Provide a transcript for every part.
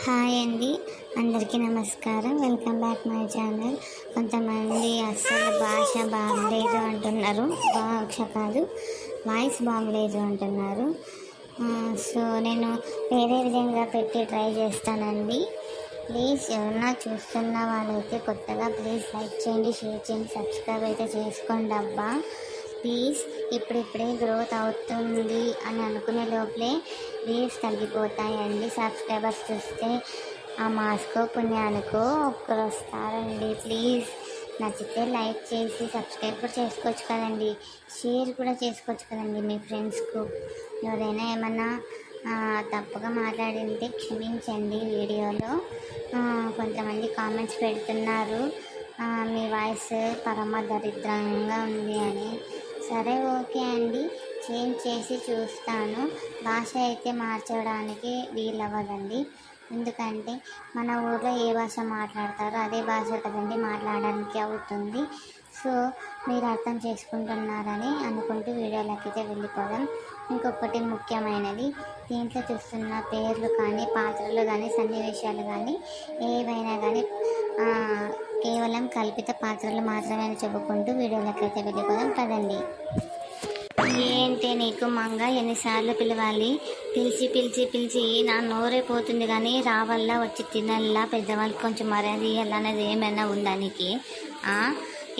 Hi అండి, అందరికీ నమస్కారం. Welcome back my channel. కొంతమంది అస్సలు భాష బాగలేదు అంటున్నారు, భాష కాదు వాయిస్ బాగలేదు అంటున్నారు. సో నేను వేరే విధంగా పెట్టి ట్రై చేస్తానండి. ప్లీజ్ ఎవరన్నా చూస్తున్న వాళ్ళైతే కొత్తగా ప్లీజ్ లైక్ చేయండి, షేర్ చేయండి, సబ్స్క్రైబ్ అయితే చేసుకోండి అబ్బా ప్లీజ్. ఇప్పుడిప్పుడే గ్రోత్ అవుతుంది అని అనుకునే లోపలే వ్యూస్ తగ్గిపోతాయండి. సబ్స్క్రైబర్స్ చూస్తే ఆ మాస్కో పుణ్యానికో ఒక్కరు వస్తారండి. ప్లీజ్ నచ్చితే లైక్ చేసి సబ్స్క్రైబ్ కూడా చేసుకోవచ్చు కదండి, షేర్ కూడా చేసుకోవచ్చు కదండి మీ ఫ్రెండ్స్కు. ఎవరైనా ఏమన్నా తప్పుగా మాట్లాడింటే క్షమించండి. వీడియోలో కొంతమంది కామెంట్స్ పెడుతున్నారు మీ వాయిస్ పరమ దరిద్రంగా ఉంది అని. సరే ఓకే అండి, చేంజ్ చేసి చూస్తాను. భాష అయితే మార్చడానికి వీలవ్వదండి, ఎందుకంటే మన ఊర్లో ఏ భాష మాట్లాడతారో అదే భాష కదండి మాట్లాడడానికి అవుతుంది. సో మీరు అర్థం చేసుకుంటున్నారని అనుకుంటూ వీడియోలోకి అయితే వెళ్ళిపోదాం. ఇంకొకటి ముఖ్యమైనది, దీంట్లో చూస్తున్న పేర్లు కానీ పాత్రలు కానీ సన్నివేశాలు కానీ ఏవైనా కానీ కేవలం కల్పిత పాత్రలు మాత్రమే అని చెప్పుకుంటూ వీడియోలోకి అయితే వెళ్ళిపోదాం కదండి. ఏంటి నీకు మంగ, ఎన్నిసార్లు పిలవాలి? పిలిచి పిలిచి పిలిచి నా నోరే పోతుంది కానీ రావల్లా వచ్చి తినల్లా, పెద్దవాళ్ళకి కొంచెం మర్యాద ఇవ్వాలనేది ఏమైనా ఉందా నీకు?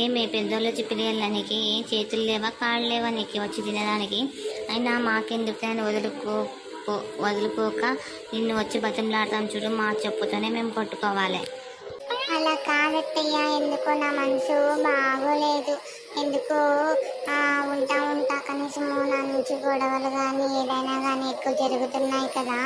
ఏమే పెద్దోళ్ళు వచ్చి పిలియాల నీకు? ఏం చేతులు లేవా కాళ్ళు లేవా నీకు వచ్చి తినడానికి? అయినా మాకెందుకు అని వదులుకోక నిన్ను వచ్చి బతంలాడతాం చూడు, మా చెప్పుతోనే మేము కొట్టుకోవాలి. అలా కాదత్తయ్య, ఎందుకో నా మనసు బాగోలేదు. ఎందుకో ఉంటా ఉంటా కనీసము నా నుంచి గొడవలు కానీ ఏదైనా కానీ ఎక్కువ జరుగుతున్నాయి కదా,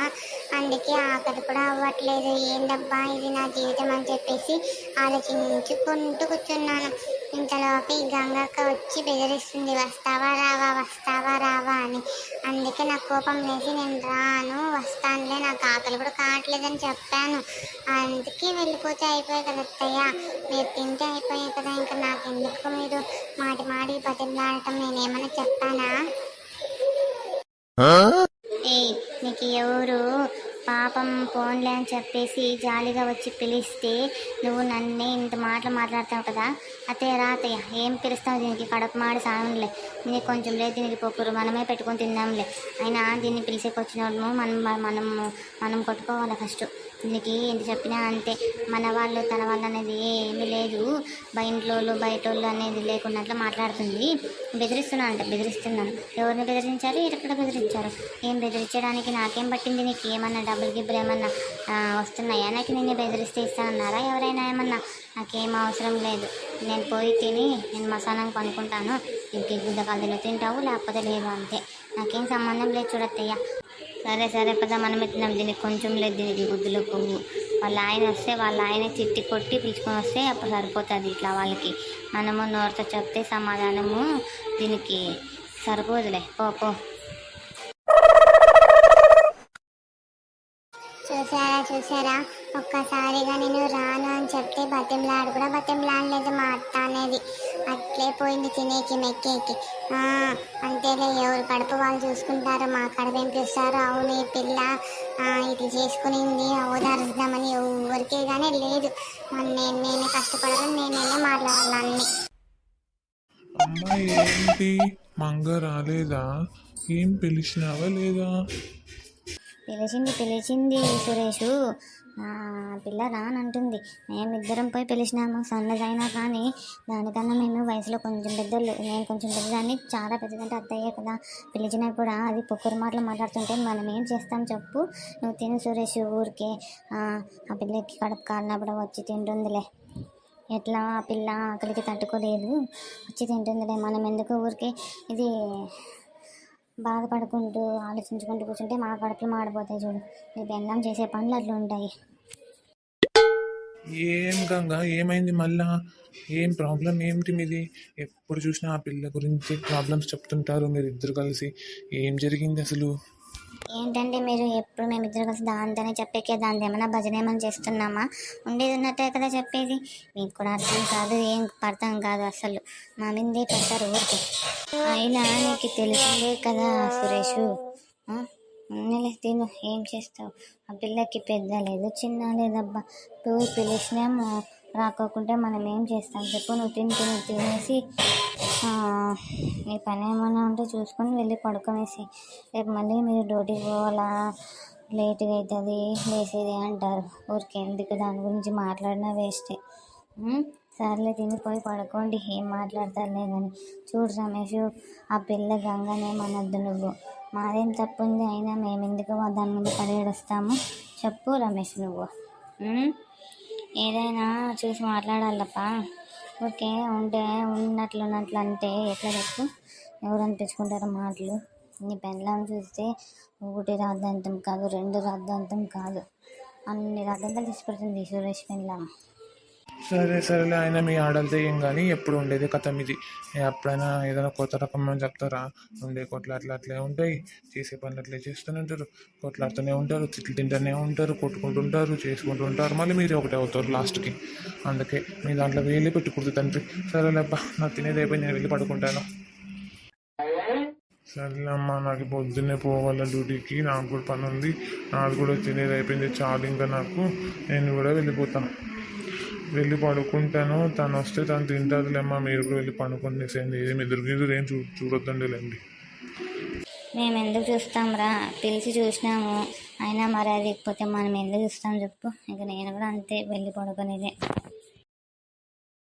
అందుకే ఆకలి కూడా అవ్వట్లేదు. ఏందబ్బా ఇది నా జీవితం అని చెప్పేసి ఆలోచించుకుంటూ కూర్చున్నాను. ఇంతలోకి గంగక్క వచ్చి బెదిరిస్తుంది, వస్తావా రావా వస్తావా రావా అని. అందుకే నాకు కోపం లేచి నేను రాను, వస్తానులే, నాకు ఆకలి కూడా కావట్లేదని చెప్పాను. అందుకే వెళ్ళిపోతే అయిపోయాయి కదా అత్తయ్య, మీరు తింటే అయిపోయాయి కదా, ఇంకా నాకెందుకు మీరు మాటి మాటి బతిమలాడటం? నేనేమన్నా చెప్పానా? నీకు ఎవరు పాపం ఫోన్లే అని చెప్పేసి జాలిగా వచ్చి పిలిస్తే నువ్వు నన్నే ఇంత మాటలు మాట్లాడతావు కదా. అతే రాతయ్య, ఏం పిలుస్తావు? దీనికి కడుపు మాడి సాగులే, దీనికి కొంచెం లేదు, దీనికి పొక్కురు మనమే పెట్టుకొని తిందాంలే. అయినా దీన్ని పిలిచేకొచ్చినప్పుడు మనం కొట్టుకోవాలి ఫస్ట్. దీనికి ఎంత చెప్పినా అంతే, మన వాళ్ళు తన వాళ్ళు అనేది ఏమీ లేదు, ఇంట్లో బయటోళ్ళు అనేది లేకున్నట్లు మాట్లాడుతుంది. బెదిరిస్తున్నాను. ఎవరిని బెదిరించారు? ఎక్కడ బెదిరించారు? ఏం బెదిరించడానికి నాకేం పట్టింది? నీకు ఏమన్నా డబ్బులు గిబ్బులు ఏమన్నా వస్తున్నాయా? నాకు నిన్ను బెదిరిస్తే ఇస్తానన్నారా ఎవరైనా? ఏమన్నా నాకేం అవసరం లేదు, నేను పోయి తిని నేను మసాలాను కొనుక్కుంటాను, ఇంక గుద్దకాలు తింటావు లేకపోతే లేదు, అంతే. నాకేం సంబంధం లేదు చూడత్తయ్య. సరే పద మనం ఎత్తున్నాం, దీనికి కొంచెం లేదు, దీనికి గుద్దులో కొవ్వు. వాళ్ళ ఆయన వస్తే వాళ్ళ ఆయన తిట్టి కొట్టి పిలుచుకొని వస్తే అప్పుడు సరిపోతుంది. ఇట్లా వాళ్ళకి మనము నోరుతో చెప్తే సమాధానము దీనికి సరిపోదులే. పో చూసారా ఒక్కసారిగా నేను రాను అని చెప్తే బతిమలాడు కూడా బతిమలాడలేదు మా అత్త అనేది, అట్లే పోయింది తినేకి మెక్కేకి. అంతేలే, ఎవరు కడుపు వాళ్ళు చూసుకుంటారు, మా కడుపు ఏం చూస్తారు. అవును ఈ పిల్ల ఇది చేసుకునింది ఓదారుద్దామని ఎవరికే కానీ లేదు. నేనే కష్టపడాలని నేనే మాట్లాడాలి. అమ్మాయి ఏంటి మంగ రాలేదా? ఏం పిలిచినావా లేదా? పిలిచింది సురేషు, పిల్ల రానంటుంది. మేమిద్దరం పోయి పిలిచినాము, సన్నదైనా కానీ దానికన్నా మేము వయసులో కొంచెం పెద్దోళ్ళు, నేను కొంచెం పెద్దదాన్ని, చాలా పెద్దదంటే అత్తయ్యే కదా. పిలిచినప్పుడు అది పొక్కురు మాటలు మాట్లాడుతుంటే మనం ఏం చేస్తాం చెప్పు? నువ్వు తిను సురేష్, ఊరికే ఆ పిల్లకి కడుపు కాలినప్పుడు వచ్చి తింటుందిలే. ఎట్లా ఆ పిల్ల ఆకలికి తట్టుకోలేదు, వచ్చి తింటుందిలే. మనం ఎందుకు ఊరికే ఇది బాధపడుకుంటూ ఆలోచించుకుంటూ కూర్చుంటే మా కడుపులు మాడిపోతాయి చూడు. నీ బెల్లం చేసే పనులు అట్లా ఉంటాయి. ఏం గంగా, ఏమైంది మళ్ళా? ఏం ప్రాబ్లం ఏమిటి మీది? ఎప్పుడు చూసినా ఆ పిల్ల గురించి ప్రాబ్లమ్స్ చెప్తుంటారు మీరు ఇద్దరు కలిసి. ఏం జరిగింది అసలు? ఏంటంటే మీరు ఎప్పుడు మేమిద్దరు కలిసి దాంతోనే చెప్పేకే, దాని ఏమైనా భజన ఏమైనా చేస్తున్నామా? ఉండేది ఉన్నట్టే కదా చెప్పేది. మీకు కూడా అర్థం కాదు, ఏం అర్థం కాదు అసలు. మా మీదే పెట్టారు ఊరికి. అయినా నీకు తెలిసిందే కదా సురేషు, ఉన్నలే తిను, ఏం చేస్తావు? ఆ పిల్లకి పెద్ద లేదు చిన్న లేదబ్బా. నువ్వు పిలిచినాము రాకోకుంటే మనం ఏం చేస్తాం చెప్పు? నువ్వు తినేసి ఆ, నీ పని ఏమైనా ఉంటే చూసుకొని వెళ్ళి పడుకొనేసి. రేపు మళ్ళీ మీరు డ్యూటీకి పోవాలా, లేట్గా అవుతుంది లేసేది అంటారు. ఊరికే ఎందుకు దాని గురించి మాట్లాడినా వేస్టే. సర్లే తినిపోయి పడుకోండి, ఏం మాట్లాడతారులే కానీ. చూడు రమేష్, ఆ పిల్ల గంగనే మనద్దు నువ్వు. మాదేం తప్పు ఉంది, అయినా మేము ఎందుకు దాని ముందు పడేడొస్తాము చెప్పు రమేష్ నువ్వు. ఏదైనా చూసి మాట్లాడాలప్ప. ఓకే ఉంటే ఉన్నట్లు అంటే ఎట్లా చెప్పు? ఎవరు అనిపించుకుంటారు మాటలు? నీ పెళ్ళాన్ని చూస్తే ఒకటి రాద్ధాంతం కాదు, 2 రాద్ధాంతం కాదు, అన్ని రాద్ధాంతాలు తీసుకెళ్తుంది సురేష్ పెళ్ళాం. సరేలే, ఆయన మీ ఆడలతో ఏం కానీ ఎప్పుడు ఉండేది కథ ఇది. ఎప్పుడైనా ఏదైనా కొత్త రకం అని చెప్తారా? ఉండే కొట్లాట్లు అట్లే ఉంటాయి, చేసే పనులు అట్లే చేస్తూనే ఉంటారు, కొట్లాడుతూనే ఉంటారు, తిట్లు తింటూనే ఉంటారు, కొట్టుకుంటుంటారు, చేసుకుంటూ ఉంటారు, మళ్ళీ మీరు ఒకటే అవుతారు లాస్ట్కి. అందుకే మీ దాంట్లో వేలే పెట్టుకుంటుంది తండ్రి. సరేలేబ్బా, నాకు తినేది అయిపోయి నేను వెళ్ళి పడుకుంటాను. సరేలే అమ్మా, నాకు పొద్దున్నే పోవాల డ్యూటీకి, నాకు కూడా పని ఉంది, నాది కూడా తినేది అయిపోయింది చాలు ఇంకా నాకు. నేను కూడా వెళ్ళిపోతాను, వెళ్ళి పడుకుంటాను. తను వస్తే తను తింటుందిలేమ్మా, మీరు కూడా వెళ్ళి పడుకునేసేయండి. ఏమి ఎదురు ఏం చూడొద్దండి లేండి. మేము ఎందుకు చూస్తాం రా, పిలిచి చూసినాము అయినా మరి అది లేకపోతే మనం ఎందుకు చూస్తాం చెప్పు? ఇక నేను కూడా అంతే, వెళ్ళి పడుకునేదే.